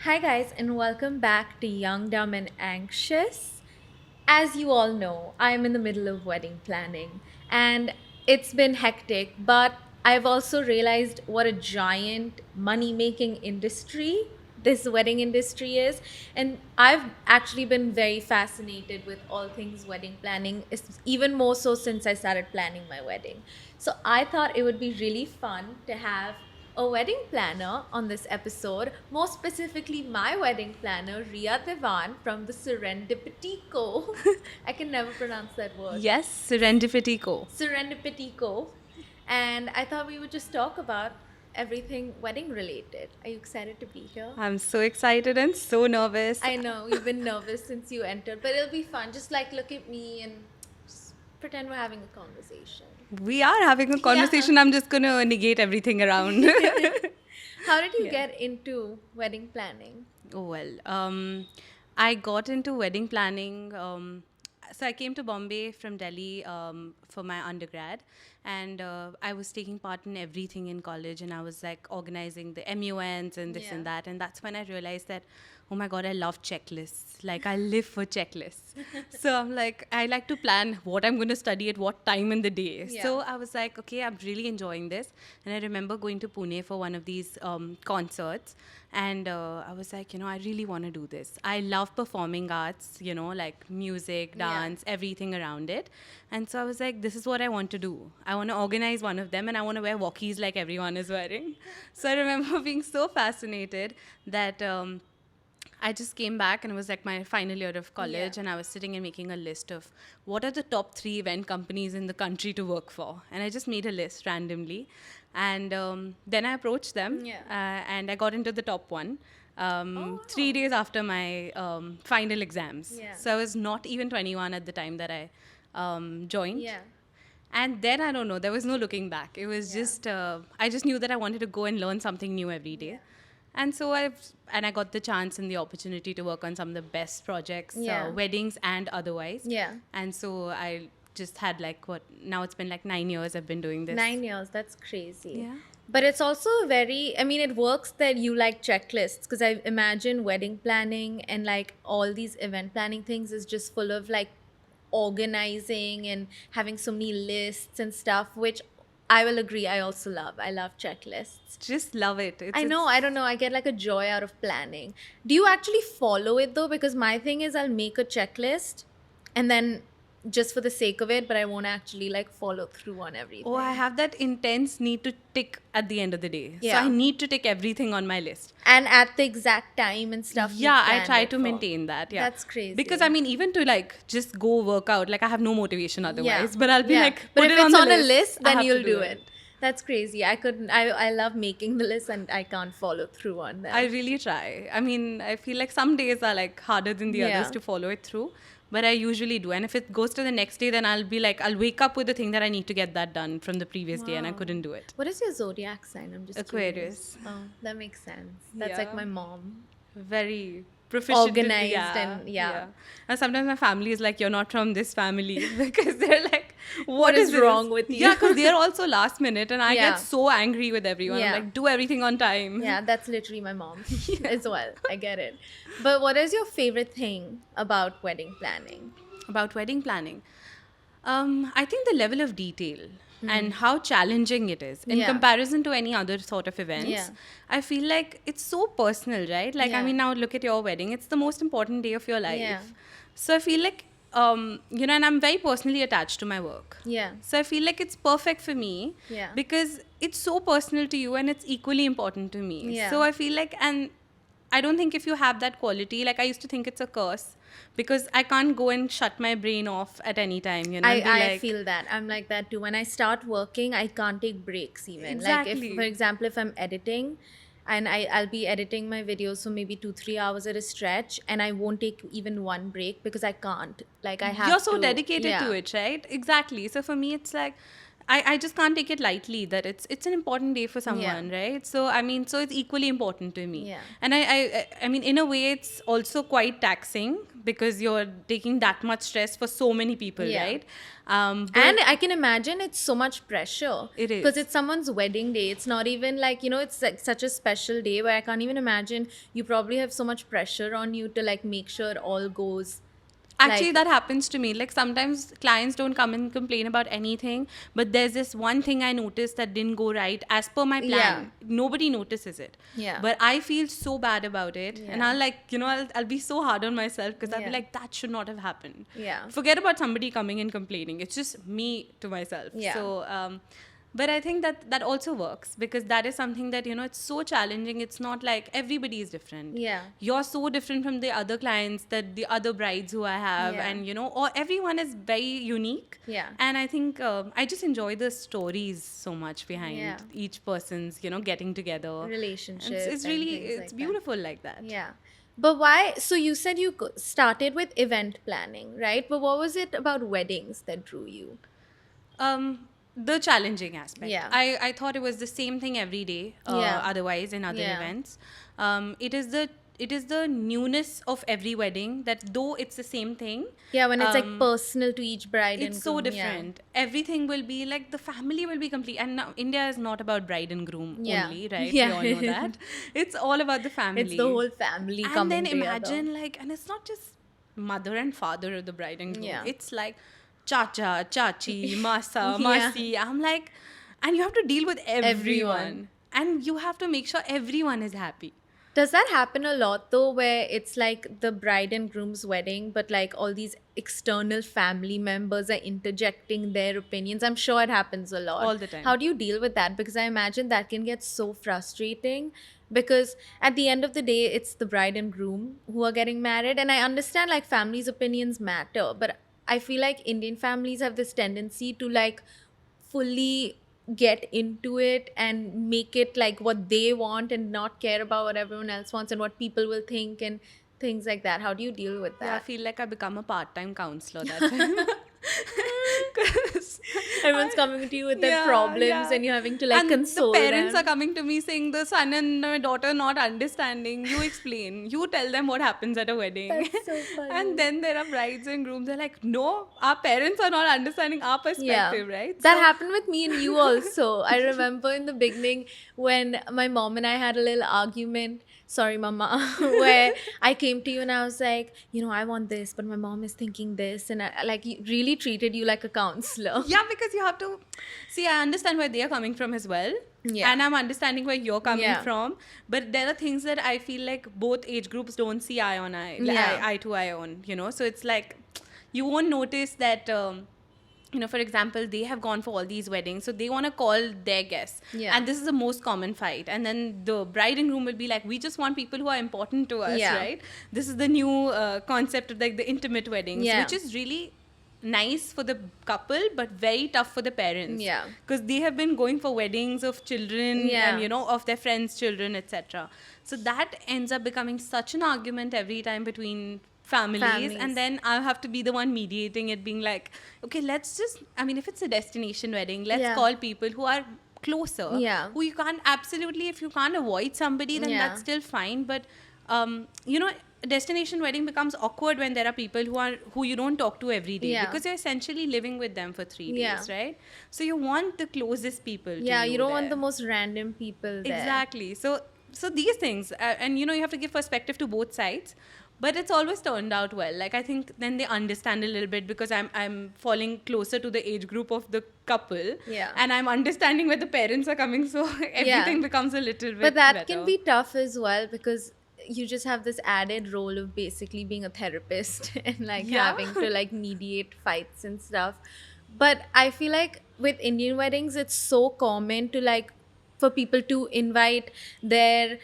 Hi, guys, and welcome back to Young, Dumb, and Anxious. As you all know, I'm in the middle of wedding planning, and it's been hectic, but I've also realized what a giant money making industry this wedding industry is. And I've actually been very fascinated with all things wedding planning, even more so since I started planning my wedding. So I thought it would be really fun to have a wedding planner on this episode, more specifically my wedding planner, Ria Devan from the Serendipity Co. I can never pronounce that word. Yes, Serendipity Co. Serendipity Co. And I thought we would just talk about everything wedding related. Are you excited to be here? I'm so excited and so nervous. I know you've been nervous since you entered, but it'll be fun. Just like look at me and just pretend we're having a conversation. We are having a conversation. Yeah. I'm just going to negate everything around. How did you Yeah. get into wedding planning? I got into wedding planning. So I came to Bombay from Delhi for my undergrad, and I was taking part in everything in college, and I was like organizing the MUNs and this Yeah. and that, and that's when I realized that, oh my god, I love checklists. Like I live for checklists. So I'm like, I like to plan what I'm going to study at what time in the day. Yeah. So I was like, okay, I'm really enjoying this, and I remember going to Pune for one of these concerts. And I was like, I really want to do this. I love performing arts, like music, Yeah. dance, everything around it. And so I was like, this is what I want to do. I want to organize one of them and I want to wear walkies like everyone is wearing. So I remember being so fascinated that I just came back and it was like my final year of college, Yeah. and I was sitting and making a list of what are the top 3 event companies in the country to work for. And I just made a list randomly. And then I approached them, Yeah. and I got into the top one. Oh, 3 days after my final exams. Yeah. So I was not even 21 at the time that I joined. Yeah. And then I don't know, there was no looking back. It was Yeah. just, I just knew that I wanted to go and learn something new every day. Yeah. And so I got the chance and the opportunity to work on some of the best projects, Yeah. weddings and otherwise. Yeah. And so I just had now it's been like 9 years I've been doing this. 9 years, that's crazy. Yeah. But it's also it works that you like checklists because I imagine wedding planning and like all these event planning things is just full of like organizing and having so many lists and stuff, which I will agree I also love. I love checklists. Just love it. I know, I don't know. I get like a joy out of planning. Do you actually follow it though? Because my thing is I'll make a checklist and then just for the sake of it, but I won't actually like follow through on everything. Oh, I have that intense need to tick at the end of the day. Yeah. So I need to tick everything on my list. And at the exact time and stuff. you Yeah, I planned try it to for. maintain that. Yeah. That's crazy. Because even to like just go work out, like I have no motivation otherwise. Yeah. But I'll be Yeah. like, but put if it it's on on the a list, I then have to you'll do it. That's crazy. I love making the list and I can't follow through on them. I really try. I mean, I feel like some days are like harder than the Yeah. others to follow it through, but I usually do. And if it goes to the next day, then I'll be like, I'll wake up with the thing that I need to get that done from the previous day, and I Wow. couldn't do it. What is your zodiac sign? I'm just Aquarius. curious. Oh, that makes sense. That's like Yeah. my mom. Very proficient. Organized Yeah, and- yeah. And sometimes my family is like, you're not from this family because they're like, What is this? wrong with you? Yeah, because they're also last minute, and I Yeah. get so angry with everyone. Yeah. I'm like, do everything on time. Yeah, that's literally my mom as well. I get it. But what is your favorite thing about wedding planning? About wedding planning, I think the level of detail and how challenging it is in Hmm. Yeah. comparison to any other sort of events. Yeah. I feel like it's so personal, right? Like, Yeah. I mean, now look at your wedding. It's the most important day of your life. Yeah. So I feel like, and I'm very personally attached to my work. Yeah. So I feel like it's perfect for me Yeah. because it's so personal to you and it's equally important to me. Yeah. So I feel like, and I don't think if you have that quality, like I used to think it's a curse because I can't go and shut my brain off at any time, and be I like, feel that. I'm like that too. When I start working, I can't take breaks even. Like Exactly. if, for example, if I'm editing and I'll be editing my videos for maybe 2-3 hours at a stretch and I won't take even one break because I can't. Like I have you're so to. dedicated Yeah. to it, right? Exactly. So for me, it's like, I just can't take it lightly that it's an important day for someone, right? So I mean, so it's equally important to me. Yeah. And I mean, in a way, it's also quite taxing because you're taking that much stress for so many people, Yeah. right? But And I can imagine it's so much pressure. It is. Because it's someone's wedding day. It's not even like, it's like such a special day where I can't even imagine you probably have so much pressure on you to like make sure it all goes. Actually, like- that happens to me. Like sometimes clients don't come and complain about anything, but there's this one thing I noticed that didn't go right as per my plan. Nobody notices it. Yeah. But I feel so bad about it. And Yeah. I'll like, I'll be so hard on myself because I'll be Yeah. like, that should not have happened. Yeah. Forget about somebody coming and complaining. It's just me to myself. Yeah. So, but I think that also works because that is something that, it's so challenging. It's not like everybody is different. Yeah. You're so different from the other clients, that the other brides who I have, Yeah. and or everyone is very unique. Yeah. And I think I just enjoy the stories so much behind Yeah. each person's getting together. Relationship It's and really things it's like that. beautiful like that. Yeah. But why? So you said you started with event planning, right? But what was it about weddings that drew you? The challenging aspect. Yeah. I thought it was the same thing every day. Yeah. Otherwise, in other Yeah. events, it is the newness of every wedding that though it's the same thing. Yeah, when it's like um, personal to each bride and it's so groom, yeah. different. Everything will be like the family will be complete. And now India is not about bride and groom Yeah. only, right? Yeah. We all know that. It's all about the family. It's the whole family And coming then together. imagine and it's not just mother and father of the bride and groom. Yeah. It's like chacha, chachi, masa, Yeah. masi. I'm like, and you have to deal with everyone. Everyone. And you have to make sure everyone is happy. Does that happen a lot though, where it's like the bride and groom's wedding, but like all these external family members are interjecting their opinions? I'm sure it happens a lot. All the time. How do you deal with that? Because I imagine that can get so frustrating because at the end of the day, it's the bride and groom who are getting married. And I understand like families' opinions matter, but I feel like Indian families have this tendency to like fully get into it and make it like what they want and not care about what everyone else wants and what people will think and things like that. How do you deal with Yeah, I that? feel like I become a part-time counselor that time. 'Cause Everyone's coming to you with their Yeah, problems yeah. and you're having to like and console the parents them. are coming to me saying the son and my daughter not understanding. You explain. You tell them what happens at a wedding. That's so funny. And then there are brides and grooms. They're like, no, our parents are not understanding our perspective, right? That So- happened with me and you also. I remember in the beginning when my mom and I had a little argument. Sorry, mama, where I came to you and I was like, I want this, but my mom is thinking this. And I like really treated you like a counselor. Yeah, because you have to see. I understand where they are coming from as well. Yeah. And I'm understanding where you're coming Yeah. from. But there are things that I feel like both age groups don't see eye on eye, Yeah. eye to eye on, So it's like you won't notice that. For example, they have gone for all these weddings, so they want to call their guests. Yeah. And this is the most common fight. And then the bride and groom will be like, we just want people who are important to us, Yeah. right? This is the new concept of like the intimate weddings, Yeah. which is really nice for the couple, but very tough for the parents. Yeah. Because they have been going for weddings of children Yeah. and, of their friends' children, etc. So that ends up becoming such an argument every time between families, and then I'll have to be the one mediating it, being like, okay, let's just, if it's a destination wedding, let's Yeah. call people who are closer, Yeah. who you can't, absolutely, if you can't avoid somebody, then Yeah. that's still fine. But, a destination wedding becomes awkward when there are people who you don't talk to every day, Yeah. because you're essentially living with them for 3 days, Yeah. right? So you want the closest people to Yeah, you don't want there. the most random people there. Exactly. So these things, and you have to give perspective to both sides, but it's always turned out well. Like I think then they understand a little bit because I'm falling closer to the age group of the couple, Yeah. and I'm understanding where the parents are coming, so everything becomes a little bit. But that better. can be tough as well because you just have this added role of basically being a therapist and like Yeah. having to like mediate fights and stuff. But I feel like with Indian weddings, it's so common to like for people to invite their,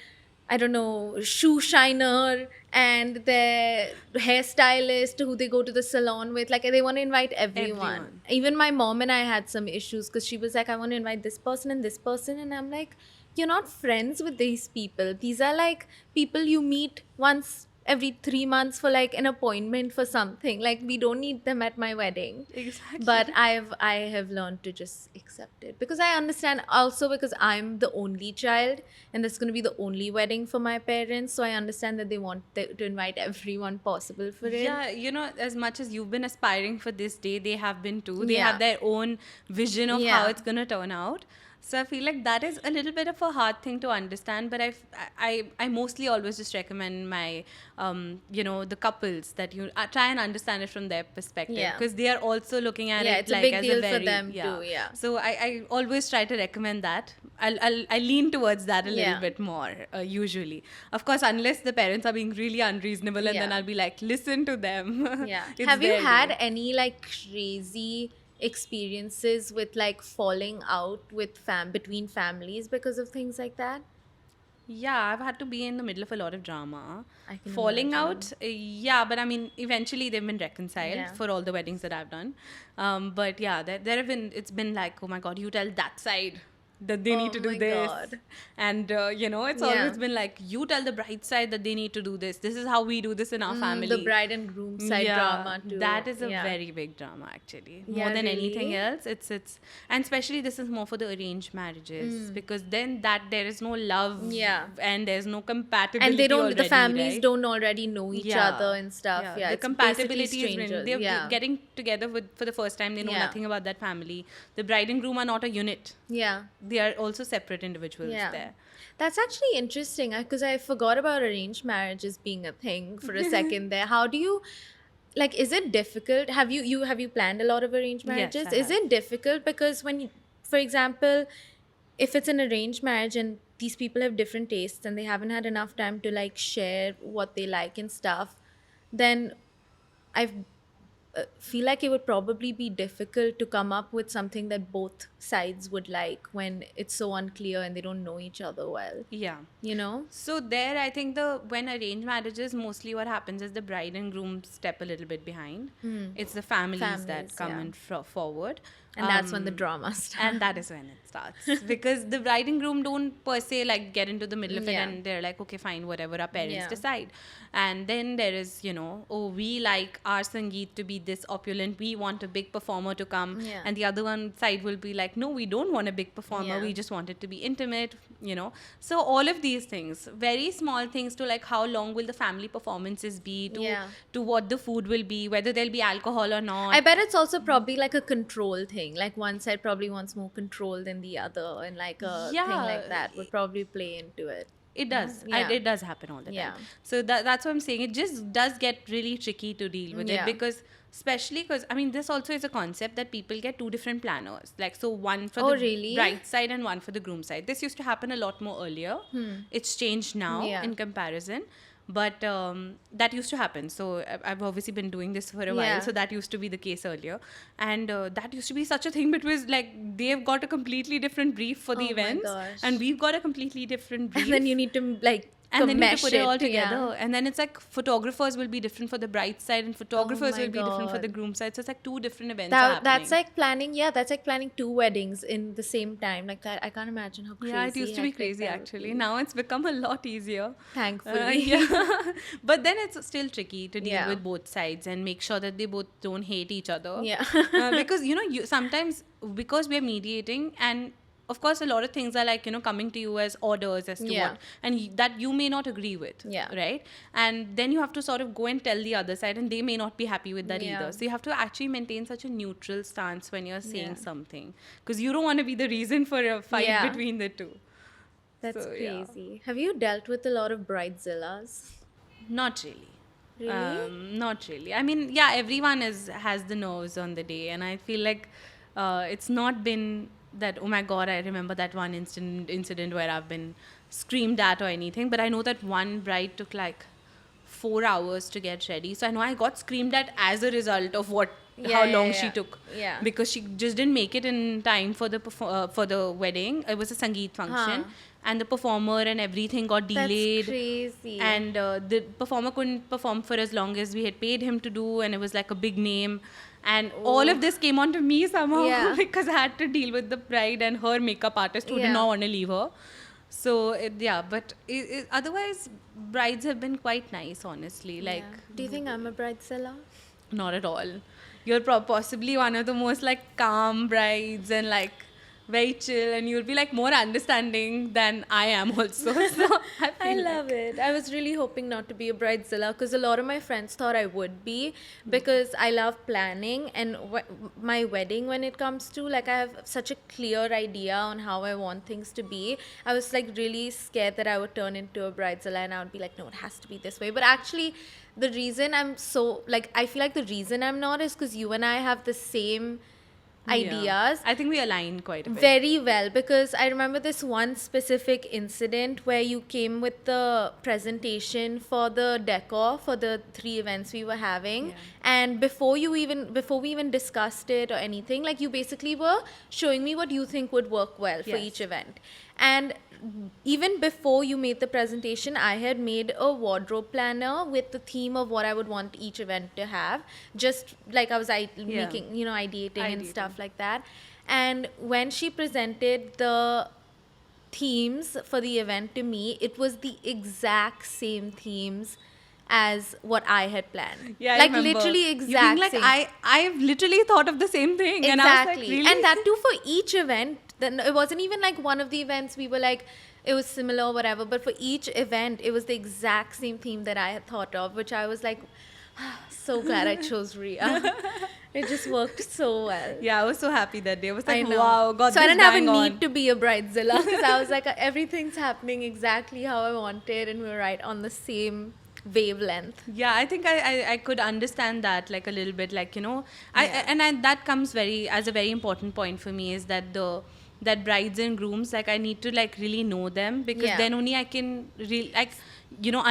I don't know, shoe shiner and their hairstylist who they go to the salon with. Like they want to invite everyone. Everyone. Even my mom and I had some issues because she was like, I want to invite this person and this person. And I'm like, you're not friends with these people. These are like people you meet once every 3 months for like an appointment for something. Like we don't need them at my wedding. Exactly. But I have learned to just accept it because I understand also because I'm the only child and that's going to be the only wedding for my parents. So I understand that they want to invite everyone possible for it. Yeah, you know, as much as you've been aspiring for this day, they have been too. They Yeah. have their own vision of how Yeah. it's gonna turn out. So I feel like that is a little bit of a hard thing to understand. But I mostly always just recommend my, the couples that you try and understand it from their perspective Yeah. because they are also looking at Yeah, it it's a like big as deal a for very them too, yeah. So I always try to recommend that. I lean towards that a little Yeah. bit more usually. Of course, unless the parents are being really unreasonable, and then Yeah. I'll be like, listen to them. Yeah. It's Have you their had day. any like crazy experiences with like falling out with between families because of things like that? Yeah, I've had to be in the middle of a lot of drama. I can Falling imagine. out, yeah, but I mean, eventually they've been reconciled Yeah. for all the weddings that I've done. But yeah, there have been, it's been like, oh my God, you tell that side that they need to Oh do my this. God. And, it's Yeah. always been like, you tell the bride side that they need to do this. This is how we do this in our family. The bride and groom side drama too. That is a Yeah. very big drama actually. Yeah, More than anything really? else. It's and especially this is more for the arranged marriages because then that there is no love Yeah. and there's no compatibility. And they don't. already, The families right? don't already know each Yeah. other and stuff. Yeah, the it's basically compatibility is when strangers. they're Yeah. getting together for the first time. They know Yeah. nothing about that family. The bride and groom are not a unit. Yeah. They are also separate individuals Yeah. there. That's actually interesting because I forgot about arranged marriages being a thing for a second there. How do you like is it difficult? Have you planned a lot of arranged Yes, marriages? I Is have. it difficult because for example, if it's an arranged marriage and these people have different tastes and they haven't had enough time to like share what they like and stuff, then I feel like it would probably be difficult to come up with something that both sides would like when it's so unclear and they don't know each other well, Yeah. you know? So there, I think when arranged marriages, mostly what happens is the bride and groom step a little bit behind. It's the families Families, that come yeah. in forward. And that's when the Um, drama starts. and that is when it starts because the bride and groom don't per se like get into the middle of it Yeah. and they're like, okay, fine, whatever our parents Yeah. decide. And then there is, oh, we like our Sangeet to be this opulent, we want a big performer to come. Yeah. And the other one side will be like, no, we don't want a big performer, Yeah. we just want it to be intimate. So all of these things, very small things, to like how long will the family performances be, to Yeah. to what the food will be, whether there'll be alcohol or not. I bet it's also probably like a control thing. Like one side probably wants more control than the other, and like a thing Yeah. like that would probably play into it. It does. Yeah. It does happen all the time. Yeah. So that's what I'm saying. It just does get really tricky to deal with it Yeah. because, especially because, I mean, this also is a concept that people get two different planners. Like, so one for Oh, the really? bride side and one for the groom side. This used to happen a lot more earlier. It's changed now Yeah. in comparison. But that used to happen. So I've obviously been doing this for a while. Yeah. So that used to be the case earlier. And that used to be such a thing, but it was like they've got a completely different brief for the Oh my events. gosh. And we've got a completely different brief. And then you need to like And then you need mesh to put it all together. Yeah. And then it's like photographers will be different for the bride side and photographers Oh my will be different for the God. groom side. So it's like two different events That's happening. like planning. Yeah, that's like planning two weddings in the same time. Like that, I can't imagine how crazy. Yeah, it used to be hectic crazy that would actually. be. Now it's become a lot easier. Thankfully. Yeah. But then it's still tricky to deal Yeah. with both sides and make sure that they both don't hate each other. Yeah. Because, you sometimes, because we're mediating and of course, a lot of things are like, coming to you as orders as to Yeah. what, and that you may not agree with. Yeah. Right? And then you have to sort of go and tell the other side, and they may not be happy with that Yeah. either. So you have to actually maintain such a neutral stance when you're saying Yeah. something, because you don't want to be the reason for a fight Yeah. between the two. That's So, yeah. crazy. Have you dealt with a lot of bridezillas? Not really. Really? Not really. I mean, yeah, everyone has the nerves on the day, and I feel like it's not been that, oh my God, I remember that one incident where I've been screamed at or anything, but I know that one bride took like 4 hours to get ready. So I know I got screamed at as a result of how Yeah, long yeah, she yeah. took. Yeah. Because she just didn't make it in time for the wedding. It was a Sangeet function. Huh. And the performer and everything got delayed. That's crazy. And the performer couldn't perform for as long as we had paid him to do, and it was like a big name. And all of this came onto me somehow Yeah. because I had to deal with the bride and her makeup artist who did Yeah. not want to leave her. So but otherwise, brides have been quite nice, honestly. Like, Yeah. Do you think I'm a bridezilla? not at all. You're possibly one of the most like calm brides and like very chill, and you'll be like more understanding than I am also. So I I feel love like, it. I was really hoping not to be a bridezilla because a lot of my friends thought I would be because I love planning and my wedding when it comes to like I have such a clear idea on how I want things to be. I was like really scared that I would turn into a bridezilla and I would be like, no, it has to be this way. But actually, the reason I'm so like I feel like the reason I'm not is because you and I have the same ideas I think we align quite a bit. very well because I remember this one specific incident where you came with the presentation for the decor for the 3 events we were having. Yeah. And before we even discussed it or anything, like you basically were showing me what you think would work well for Yes. each event. And even before you made the presentation, I had made a wardrobe planner with the theme of what I would want each event to have. Just like I was making, ideating and Ideating. stuff like that. And when she presented the themes for the event to me, it was the exact same themes as what I had planned. Yeah, I like remember. literally You being exact like, same. I've literally thought of the same thing. And I was like, Exactly. really? And that too for each event. Then it wasn't even like one of the events we were like it was similar or whatever, but for each event it was the exact same theme that I had thought of, which I was like so glad I chose Ria. It just worked so well. Yeah, I was so happy that day. I was I like, know. wow, got so this I didn't have a bang need on. to be a bridezilla because I was like everything's happening exactly how I wanted and we were right on the same wavelength. Yeah, I think I could understand that like a little bit, like, Yeah. that comes very as a very important point for me is that that brides and grooms, like I need to like really know them because Yeah. then only I can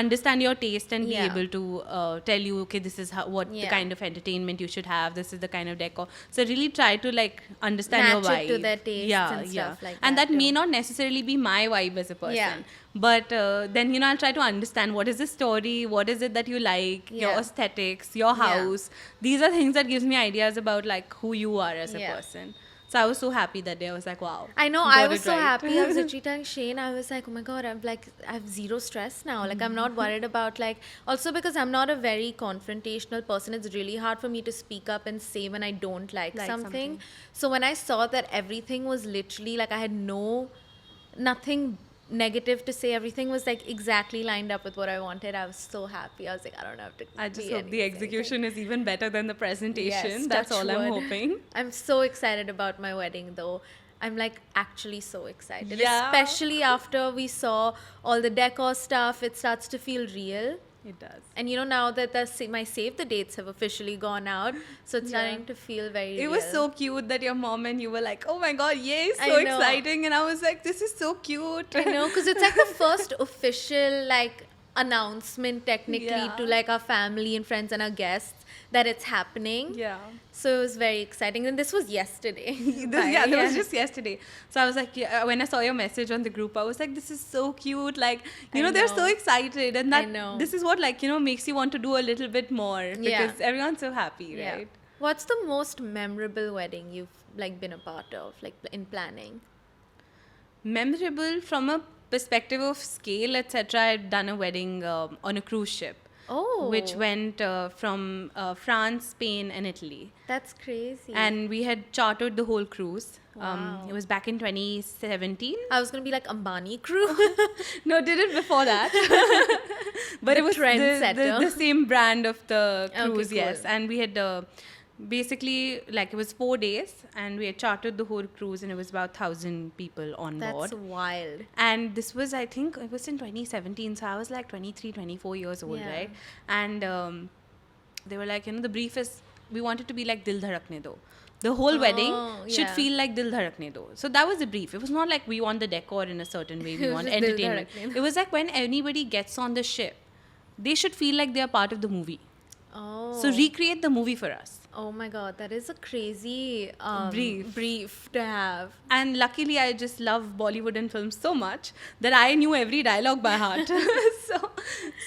understand your taste and be Yeah. able to tell you, okay, this is what the Yeah. kind of entertainment you should have, this is the kind of decor. So really try to like understand your Match vibe. it to their tastes yeah, and yeah. stuff like and that that may too. not necessarily be my vibe as a person. Yeah. But then I'll try to understand what is the story, what is it that you like, your Yeah. aesthetics, your Yeah. house. These are things that gives me ideas about like who you are as a Yeah. person. So I was so happy that day. I was like, wow. I know. got I was it so right. happy. I was literally telling Shane, I was like, oh my God, I have zero stress now. Like, I'm not worried about, like, also because I'm not a very confrontational person, it's really hard for me to speak up and say when I don't like something. So when I saw that everything was literally, like, I had nothing negative to say, everything was, like, exactly lined up with what I wanted. I was so happy. I was like, I don't have to. I just be hope the anything. execution is even better than the presentation. Yes, That's touch all I'm wood. hoping. I'm so excited about my wedding though. I'm like actually so excited. Yeah. Especially after we saw all the decor stuff, it starts to feel real. It does. And now that my save the dates have officially gone out, so it's Yeah. starting to feel very It real. was so cute that your mom and you were like, oh my God, yay, I so know. exciting. And I was like, this is so cute. I know, because it's like the first official like announcement technically Yeah. to like our family and friends and our guests that it's happening. Yeah. So it was very exciting. And this was yesterday. That was just yesterday. So I was like, when I saw your message on the group, I was like, this is so cute. Like, I they're so know. excited. And I that know. this is what, like, makes you want to do a little bit more because Yeah. everyone's so happy, Yeah. right? What's the most memorable wedding you've like been a part of, like in planning? Memorable from a perspective of scale, etc. I've done a wedding on a cruise ship. Oh, Which went from France, Spain, and Italy. that's crazy. And we had chartered the whole cruise. Wow. It was back in 2017. I was gonna be like Ambani crew. No, did it before that. But The it was trendsetter. the same brand of the Okay, cruise, cool. yes. And we had basically, like, it was 4 days and we had chartered the whole cruise and it was about 1,000 people on board. That's wild. And this was, I think, it was in 2017. So I was like 23, 24 years old, Yeah. right? And they were like, the brief is, we want it to be like Dil Dharakne Do. The whole wedding should yeah. feel like Dil Dharakne Do. So that was the brief. It was not like we want the decor in a certain way, we It was want just Dil entertainment. Dharakne Do. It was like when anybody gets on the ship, they should feel like they are part of the movie. Oh. So recreate the movie for us. Oh my God, that is a crazy Brief. to have. And luckily, I just love Bollywood and films so much that I knew every dialogue by heart. So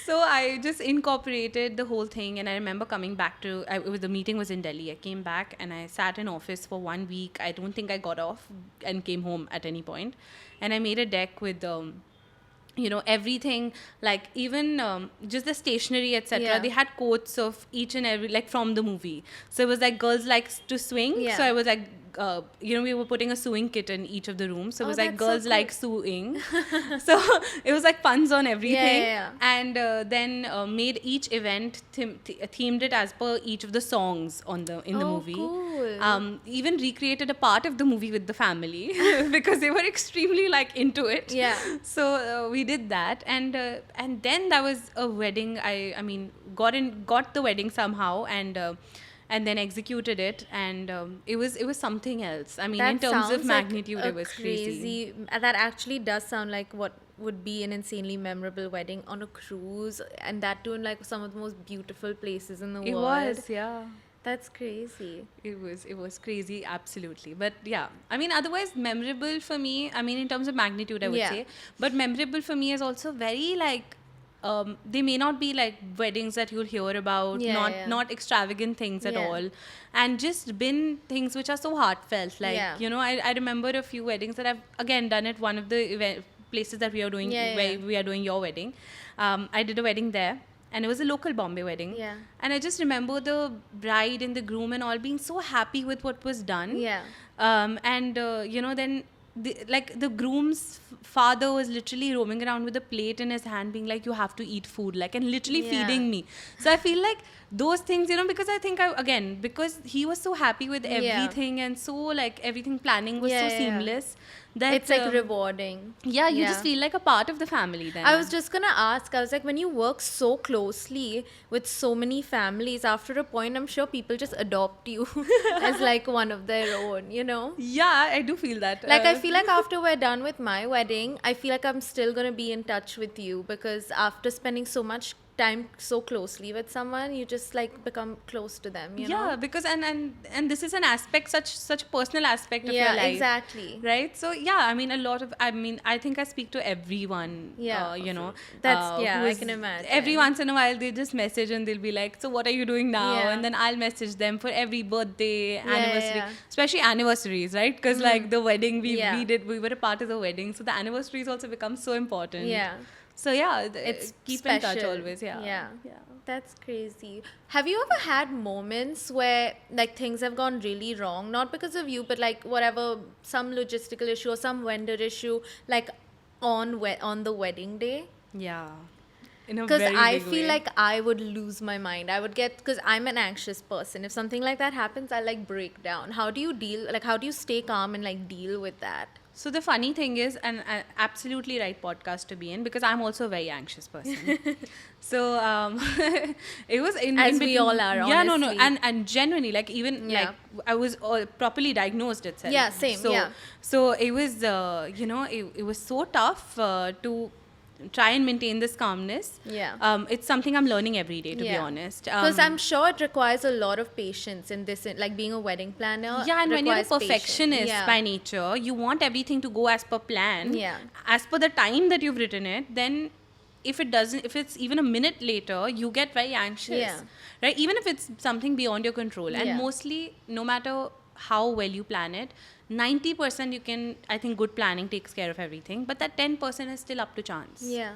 So I just incorporated the whole thing, and I remember coming back to. The meeting was in Delhi. I came back and I sat in office for 1 week. I don't think I got off and came home at any point, and I made a deck with. Everything, like even just the stationery, etc. Yeah. They had quotes of each and every, like from the movie. So it was like girls like to swing. Yeah. So I was like, we were putting a sewing kit in each of the rooms. So it Oh, was like that's so girls cool. like sewing. So it was like puns on everything. Yeah. And then made each event themed it as per each of the songs in the Oh, movie. cool. Even recreated a part of the movie with the family because they were extremely like into it. Yeah. So we did that, and then that was a wedding. I mean, got the wedding somehow, and then executed it, and it was something else. I mean, in terms of sounds like magnitude, a it was crazy. That actually does sound like what would be an insanely memorable wedding on a cruise, and that too in like some of the most beautiful places in the It world. was, yeah. That's crazy. It was crazy, absolutely. But yeah, I mean, otherwise memorable for me. I mean, in terms of magnitude, I would Yeah. say. But memorable for me is also very like. They may not be like weddings that you'll hear about, Yeah, not extravagant things at Yeah. all, and just been things which are so heartfelt. Like Yeah. I remember a few weddings that I've again done at one of the places that we are doing where we are doing your wedding. I did a wedding there, and it was a local Bombay wedding. Yeah. And I just remember the bride and the groom and all being so happy with what was done. Yeah. Then the groom's father was literally roaming around with a plate in his hand, being like, "You have to eat food," like, and literally Yeah. feeding me. So I feel like those things, because I think because he was so happy with everything, and so like everything planning was so seamless that It's like rewarding. yeah, you just feel like a part of the family then. I was just gonna ask, I was like, when you work so closely with so many families, after a point, I'm sure people just adopt you as like one of their own, Yeah, I do feel that. Like, I feel like after we're done with my wedding, I feel like I'm still gonna be in touch with you because after spending so much time so closely with someone, you just like become close to them, you know? Yeah, because and this is an aspect, such a personal aspect of your Yeah, life. exactly. Right? So yeah, I mean I think I speak to everyone. Yeah, That's I can imagine. Every once in a while they just message and they'll be like, "So what are you doing now?" Yeah. And then I'll message them for every birthday, anniversary, yeah. especially anniversaries, right? Because like the wedding we Yeah. were a part of the wedding, so the anniversaries also become so important. Yeah. So yeah, It's keep in touch special. always. Yeah. Yeah. Yeah. That's crazy. Have you ever had moments where like things have gone really wrong, not because of you, but like whatever, some logistical issue or some vendor issue, like on the wedding day? Yeah. In a Because very I big feel way. like I would lose my mind. I would because I'm an anxious person. If something like that happens, I like break down. How do you how do you stay calm and like deal with that? So the funny thing is, and absolutely right podcast to be in, because I'm also a very anxious person. So it was As we all are, Yeah, no, honestly. and genuinely, like even Yeah. like I was properly diagnosed itself. Yeah, same, So yeah. so it was it was so tough to try and maintain this calmness. Yeah. It's something I'm learning every day, to be Yeah. honest. Because I'm sure it requires a lot of patience in this, like being a wedding planner. Yeah, and when you're a requires patience. perfectionist Yeah. by nature, you want everything to go as per plan, Yeah. as per the time that you've written it. Then, if it's even a minute later, you get very anxious, Yeah. right? Even if it's something beyond your control, and Yeah. mostly, no matter how well you plan it, 90% you can. I think good planning takes care of everything, but that 10% is still up to chance. Yeah.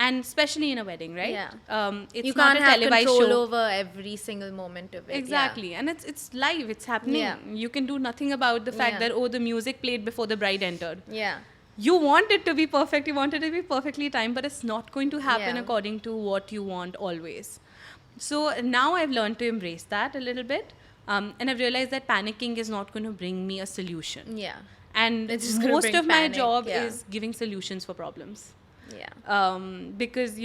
And especially in a wedding, right? Yeah. It's You not can't a have televised control show. over every single moment of it. Exactly, and it's live, it's happening. Yeah. You can do nothing about the fact Yeah. that the music played before the bride entered. Yeah. You want it to be perfect, you want it to be perfectly timed, but it's not going to happen Yeah. according to what you want always. So now I've learned to embrace that a little bit, and I've realized that panicking is not going to bring me a solution. Yeah. And It's just gonna most bring of my panic, job yeah. is giving solutions for problems. Yeah. Because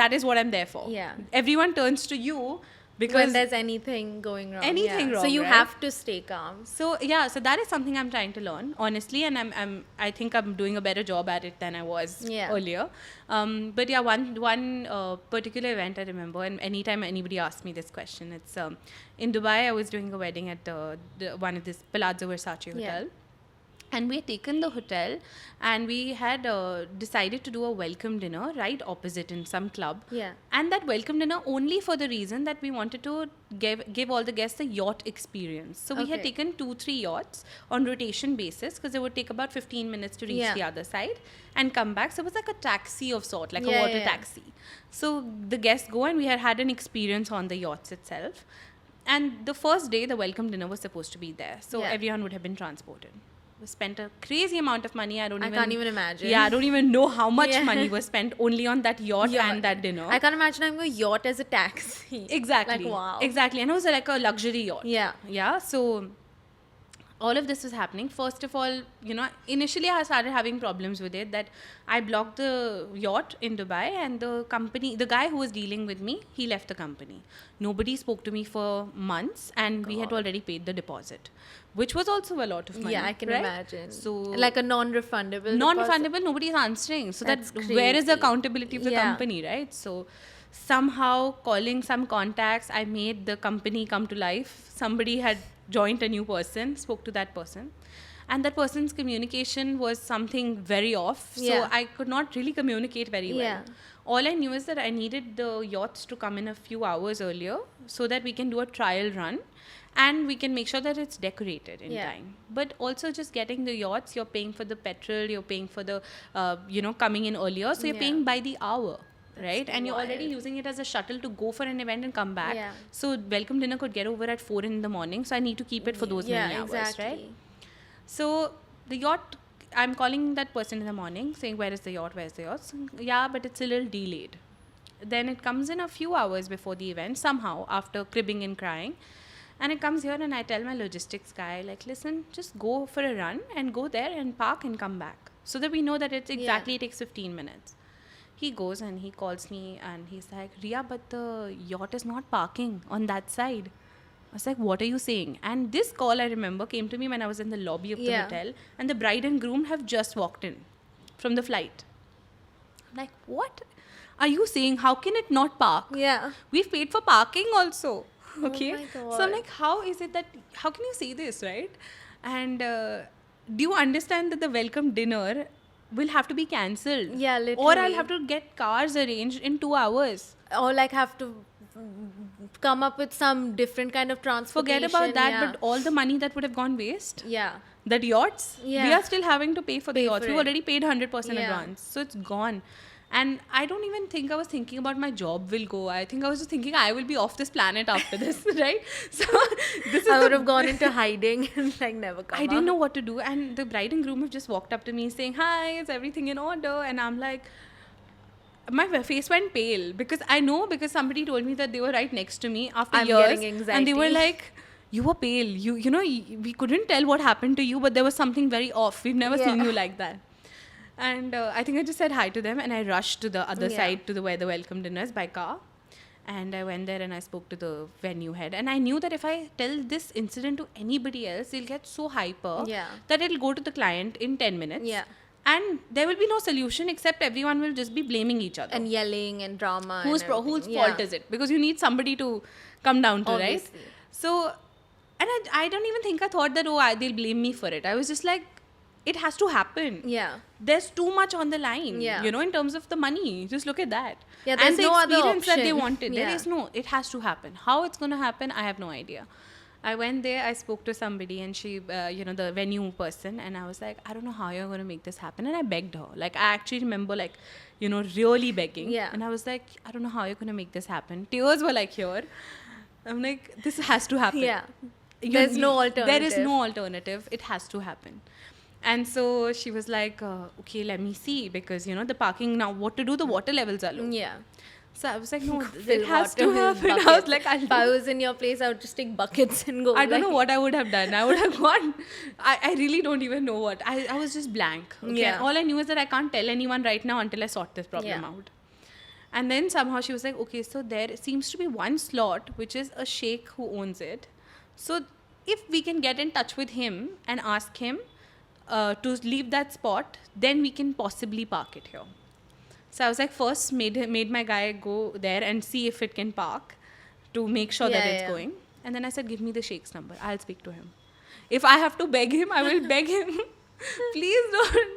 that is what I'm there for. Yeah. Everyone turns to you because When there's anything going wrong. Anything yeah. So wrong, you right? have to stay calm. So that is something I'm trying to learn, honestly, and I think I'm doing a better job at it than I was Yeah. earlier. But yeah, one particular event I remember, and anytime anybody asks me this question, it's in Dubai. I was doing a wedding at one of this Palazzo Versace Yeah. hotel, And we had taken the hotel, and we had decided to do a welcome dinner right opposite in some club. Yeah. And that welcome dinner only for the reason that we wanted to give all the guests a yacht experience. So we had Okay. taken 2-3 yachts on rotation basis, because it would take about 15 minutes to reach Yeah. the other side and come back. So it was like a taxi of sort, like a Yeah, water yeah, yeah. taxi. So the guests go, and we had an experience on the yachts itself. And the first day, the welcome dinner was supposed to be there. So Yeah. everyone would have been transported. We spent a crazy amount of money. I can't even imagine. Yeah, I don't even know how much Yeah. money was spent only on that yacht and that dinner. I can't imagine having a yacht as a taxi. Exactly. Like, wow. Exactly. And it was like a luxury yacht. Yeah. Yeah. So all of this was happening. First of all, initially I started having problems with it, that I blocked the yacht in Dubai, and the guy who was dealing with me, he left the company. Nobody spoke to me for months, and we had already paid the deposit, which was also a lot of money. Yeah, I can right? imagine. So like a non-refundable. non-refundable, nobody is answering. So That's where is the crazy. accountability of the Yeah. company, right? So somehow calling some contacts, I made the company come to life. Somebody had joined a new person, spoke to that person, and that person's communication was something very off. So Yeah. I could not really communicate very well. Yeah. All I knew is that I needed the yachts to come in a few hours earlier, so that we can do a trial run and we can make sure that it's decorated in Yeah. time. But also just getting the yachts, you're paying for the petrol, you're paying for the, coming in earlier. So you're Yeah. paying by the hour. Right, and you're wild. already using it as a shuttle to go for an event and come back. Yeah. So welcome dinner could get over at 4 in the morning. So I need to keep it for those many hours, exactly. right? So the yacht, I'm calling that person in the morning saying, where is the yacht? Where's the yacht? So, yeah, but it's a little delayed. Then it comes in a few hours before the event, somehow, after cribbing and crying. And it comes here, and I tell my logistics guy, like, listen, just go for a run and go there and park and come back. So that we know that it takes 15 minutes. He goes and he calls me and he's like, Ria, but the yacht is not parking on that side. I was like, what are you saying? And this call, I remember, came to me when I was in the lobby of the Yeah. hotel, and the bride and groom have just walked in from the flight. I'm like, what are you saying? How can it not park? Yeah. We've paid for parking also. Okay. my So God. I'm like, how is it that, how can you say this, right? And do you understand that the welcome dinner will have to be cancelled? Yeah, Or literally. I'll have to get cars arranged in 2 hours. Or like have to come up with some different kind of transportation. Forget about that, yeah. but all the money that would have gone waste. Yeah. That yachts, we Yeah. are still having to pay for the Pay yachts. for We've it. already paid 100% Yeah. advance. So it's gone. And I don't even think I was thinking about my job will go. I think I was just thinking I will be off this planet after this, right? So this is I would the have gone into hiding and like never come I didn't out. know what to do, and the bride and groom have just walked up to me saying, "Hi, is everything in order?" And I'm like, my face went pale because somebody told me that they were right next to me after I'm years, getting and they were anxiety. like, "You were pale. We couldn't tell what happened to you, but there was something very off. We've never seen Yeah. you like that." And I think I just said hi to them, and I rushed to the other Yeah. side to where the welcome dinner is by car. And I went there and I spoke to the venue head. And I knew that if I tell this incident to anybody else, they'll get so hyper Yeah. that it'll go to the client in 10 minutes. Yeah. And there will be no solution except everyone will just be blaming each other. And yelling and drama. Whose and everything. fault Yeah. is it? Because you need somebody to come down to, Obviously. right? So, and I don't even think I thought that, they'll blame me for it. I was just like, it has to happen. Yeah. There's too much on the line, Yeah. in terms of the money. Just look at that. Yeah, there's and the no other experience that they option. wanted. There Yeah. is no, it has to happen. How it's going to happen, I have no idea. I went there, I spoke to somebody, and she, the venue person, and I was like, I don't know how you're going to make this happen. And I begged her. Like, I actually remember, really begging. Yeah. And I was like, I don't know how you're going to make this happen. Tears were like here. I'm like, this has to happen. Yeah. You- There's no There is alternative. no alternative. It has to happen. And so she was like, okay, let me see. Because, the parking now, what to do? The water levels are low. Yeah. So I was like, no, Fill it has water to in happen. I was buckets. like, if I was in your place, I would just take buckets and go. I don't know like- what I would have done. I would have gone. I really don't even know what. I was just blank. Okay? Yeah. All I knew is that I can't tell anyone right now until I sort this problem Yeah. out. And then somehow she was like, okay, so there seems to be one slot, which is a sheikh who owns it. So if we can get in touch with him and ask him to leave that spot, then we can possibly park it here. So I was like, first made my guy go there and see if it can park to make sure that Yeah, it's yeah. going. And then I said, give me the sheikh's number. I'll speak to him. If I have to beg him, I will beg him Please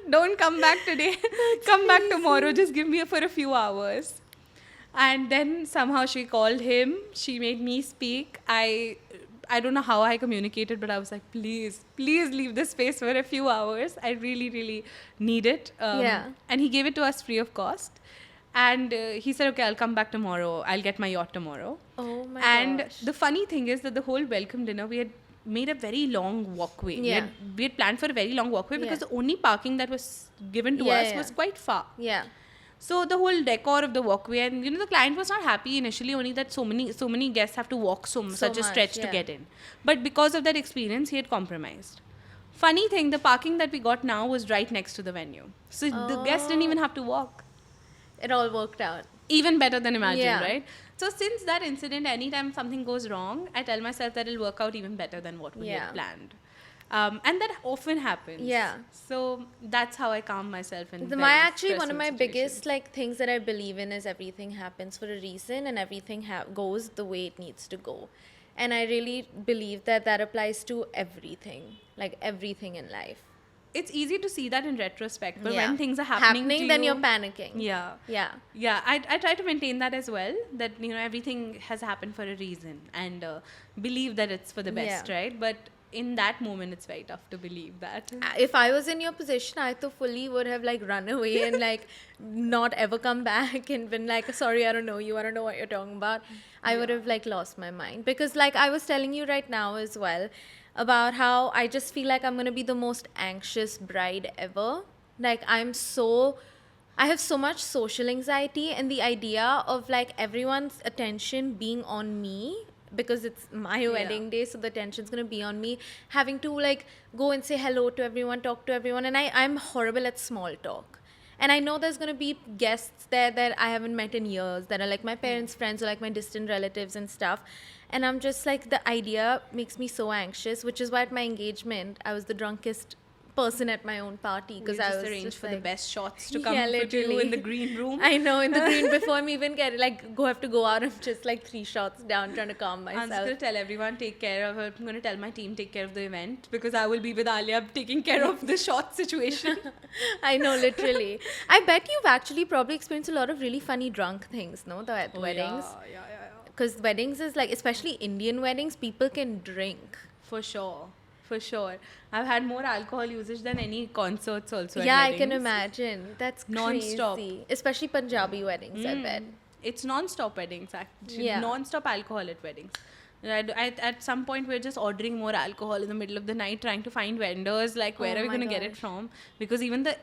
don't come back today. Come back tomorrow. Just give me for a few hours. And then somehow she called him. She made me speak. I don't know how I communicated, but I was like, please leave this space for a few hours. I really need it. Yeah. And he gave it to us free of cost. And he said, okay, I'll come back tomorrow. I'll get my yacht tomorrow. Oh my And gosh. the funny thing is that the whole welcome dinner, we had made a very long walkway. Yeah. We had planned for a very long walkway because Yeah. the only parking that was given to Yeah, us yeah. was quite far. Yeah. So the whole decor of the walkway, and the client was not happy initially, only that so many guests have to walk such a much, stretch to yeah. get in. But because of that experience, he had compromised. Funny thing, the parking that we got now was right next to the venue, so the guests didn't even have to walk. It all worked out. Even better than imagined, Yeah. right? So since that incident, anytime something goes wrong, I tell myself that it'll work out even better than what we Yeah. had planned. And that often happens. Yeah. So that's how I calm myself in My very actually one of stressful my situations. biggest like things that I believe in is everything happens for a reason and everything goes the way it needs to go, and I really believe that that applies to everything, like everything in life. It's easy to see that in retrospect, but Yeah. when things are happening to then you, you're panicking. Yeah. Yeah. Yeah, I try to maintain that as well, that everything has happened for a reason, and believe that it's for the best, Yeah. right? But in that moment, it's very tough to believe that. If I was in your position, I too fully would have like run away and like not ever come back and been like, sorry, I don't know you, I don't know what you're talking about. I would have like lost my mind, because like I was telling you right now as well about how I just feel like I'm going to be the most anxious bride ever. Like I have so much social anxiety, and the idea of like everyone's attention being on me because it's my wedding day, so the attention's going to be on me, having to like go and say hello to everyone, talk to everyone, and I'm horrible at small talk. And I know there's going to be guests there that I haven't met in years, that are like my parents' friends or like my distant relatives and stuff. And I'm just like, the idea makes me so anxious, which is why at my engagement, I was the drunkest person at my own party, We because I just was arranged just for like, the best shots to come Yeah, for you literally. in the green room. I know, in the green, before I'm even getting like have to go out, I'm just like 3 shots down trying to calm I'm just myself. going to tell everyone, take care of it. I'm going to tell my team, take care of the event, because I will be with Alia taking care of the shot situation. I know, literally. I bet you've actually probably experienced a lot of really funny drunk things, no? At weddings. Yeah. Because weddings is like, especially Indian weddings, people can drink. For sure. I've had more alcohol usage than any concerts also. at Yeah, I can weddings. imagine. That's Non-stop. crazy. Especially Punjabi weddings, I bet. It's non-stop weddings, actually. Yeah. Non-stop alcohol at weddings. At some point, we're just ordering more alcohol in the middle of the night, trying to find vendors, like, where Oh are we my going to get it gosh. from? Because even the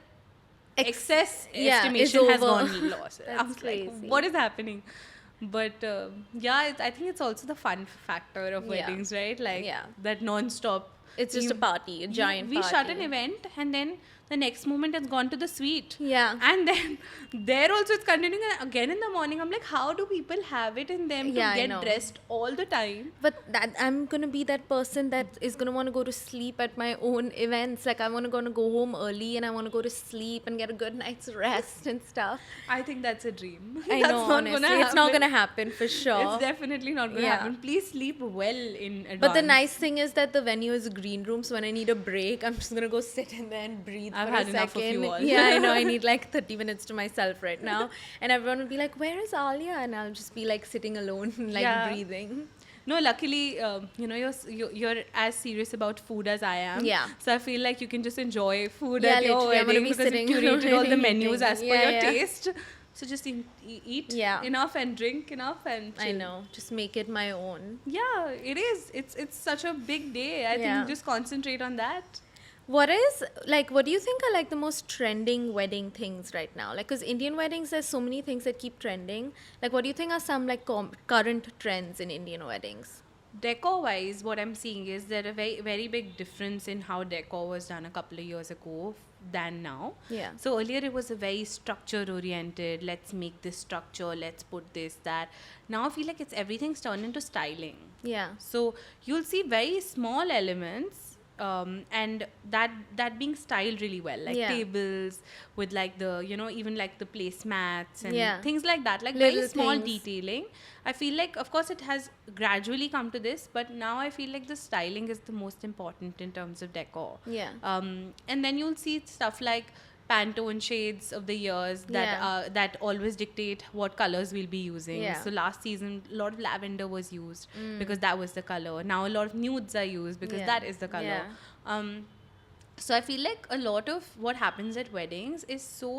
excess yeah, estimation is has over. gone lost. I That's was crazy. like, what is happening? But I think it's also the fun factor of Yeah. weddings, right? Like, Yeah. that non-stop. It's just a party, a giant we party. shut an event, and then the next moment it's gone to the suite. Yeah. And then there also it's continuing again in the morning. I'm like, how do people have it in them to Yeah, I get know. dressed all the time? But I'm gonna be that person that is gonna want to go to sleep at my own events. Like I'm gonna go home early and I want to go to sleep and get a good night's rest and stuff. I think that's a dream. I That's know, not honestly, gonna it's not happen. gonna happen for sure. It's definitely not going to Yeah. happen. Please sleep well in advance. But the nice thing is that the venue is a green room, so when I need a break, I'm just gonna go sit in there and breathe I've for had a enough of second. you all. Yeah, I know. I need like 30 minutes to myself right now, and everyone will be like, "Where is Alia?" And I'll just be like sitting alone, like Yeah. breathing. No, luckily, you're as serious about food as I am. Yeah. So I feel like you can just enjoy food Yeah, at your literally, I'm gonna wedding be because sitting you curated all the alone menus eating. as per Yeah, your yeah. taste. So just eat Yeah. enough and drink enough and I chill. know. Just make it my own. Yeah, it is. It's such a big day. I Yeah. think just concentrate on that. What do you think are like the most trending wedding things right now? Like, because Indian weddings, there's so many things that keep trending. Like, what do you think are some like current trends in Indian weddings? Decor wise, what I'm seeing is there a very, very big difference in how decor was done a couple of years ago than now. Yeah. So earlier it was a very structure oriented, let's make this structure, let's put this, that. Now I feel like everything's turned into styling. Yeah. So you'll see very small elements and that being styled really well, like Yeah. tables with like the, you know, even like the placemats and Yeah. things like that, like Little very small things. detailing. I feel like, of course, it has gradually come to this, but now I feel like the styling is the most important in terms of decor. Yeah. And then you'll see stuff like Pantone shades of the years that Yeah. that always dictate what colors we'll be using. Yeah. So last season, a lot of lavender was used because that was the color. Now a lot of nudes are used because Yeah. that is the color. Yeah. So I feel like a lot of what happens at weddings is so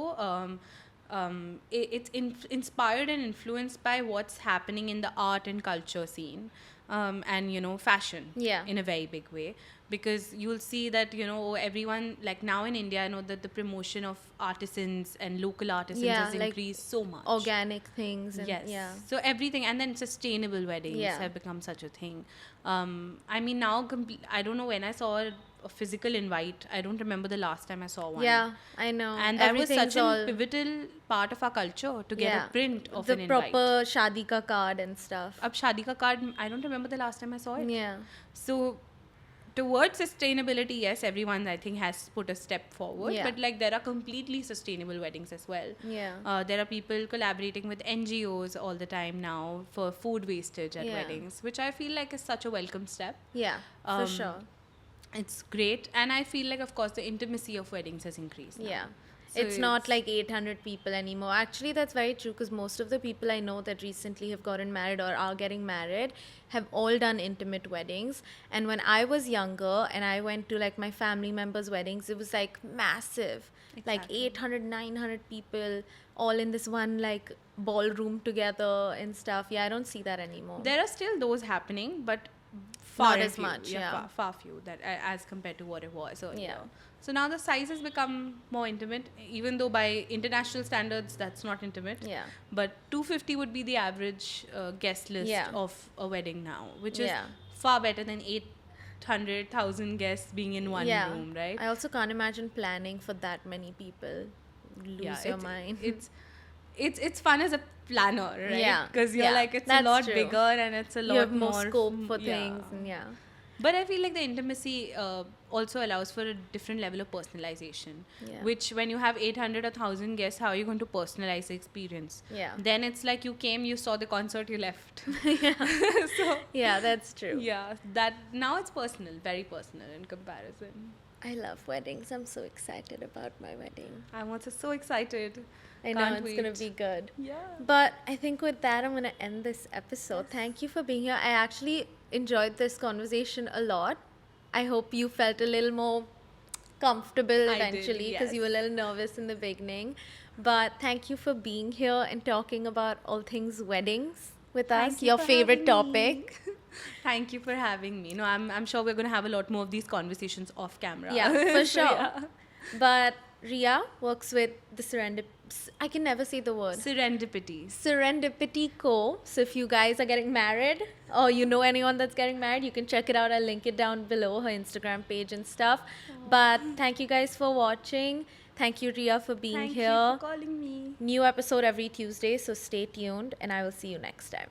it's inspired and influenced by what's happening in the art and culture scene, and, you know, fashion. Yeah. In a very big way, because you'll see that, you know, everyone, like now in India, I know that the promotion of artisans and local artisans Yeah, has like increased so much. Organic things. And Yes. Yeah. So everything, and then sustainable weddings Yeah. have become such a thing. I mean, now I don't know when I saw a physical invite. I don't remember the last time I saw one. Yeah, I know. And that was Everything's such all a pivotal part of our culture to get a print of the an invite. proper shadi ka card and stuff. Ab Shadi Ka card, I don't remember the last time I saw it. Yeah. So towards sustainability, yes, everyone I think has put a step forward. Yeah. But like there are completely sustainable weddings as well. Yeah. There are people collaborating with NGOs all the time now for food wastage at Yeah. weddings, which I feel like is such a welcome step. Yeah, for Um, sure. It's great, and I feel like, of course, the intimacy of weddings has increased. Now. Yeah. So It's not like 800 people anymore. Actually, that's very true because most of the people I know that recently have gotten married or are getting married have all done intimate weddings. And when I was younger and I went to like my family members' weddings, it was like massive. Like Exactly. 800, 900 people all in this one like ballroom together and stuff. Yeah, I don't see that anymore. There are still those happening, but far Not and as few. much, yeah. far few that as compared to what it was earlier. Yeah. So now the size has become more intimate, even though by international standards that's not intimate. Yeah. But 250 would be the average guest list Yeah. of a wedding now, which is Yeah. far better than 800,000 guests being in one Yeah. room, right? I also can't imagine planning for that many people. Lose your mind. It's fun as a planner, right? Yeah. Because you're Yeah. like, it's That's a lot true. bigger and it's a lot You have more scope for yeah. things. And yeah. But I feel like the intimacy also allows for a different level of personalization. Yeah. Which, when you have 800 or 1,000 guests, how are you going to personalize the experience? Yeah. Then it's like you came, you saw the concert, you left. So, Yeah, that's true. yeah, that now it's personal, very personal in comparison. I love weddings. I'm so excited about my wedding. I'm also so excited. I know Can't it's going wait. to be good. Yeah. But I think with that, I'm going to end this episode. Thank you for being here. I actually enjoyed this conversation a lot. I hope you felt a little more comfortable I did, eventually because you were a yes. little nervous in the beginning. But thank you for being here and talking about all things weddings with us, Thank you your for favorite having me. topic. Thank you for having me. No, I'm sure we're going to have a lot more of these conversations off camera. Yeah, for So, sure. yeah. But Ria works with the I can never say the word. Serendipity. Serendipity Co. So if you guys are getting married or you know anyone that's getting married, you can check it out. I'll link it down below, her Instagram page and stuff. But thank you guys for watching. Thank you, Ria, for being Thank here. you for calling me. New episode every Tuesday, so stay tuned and I will see you next time.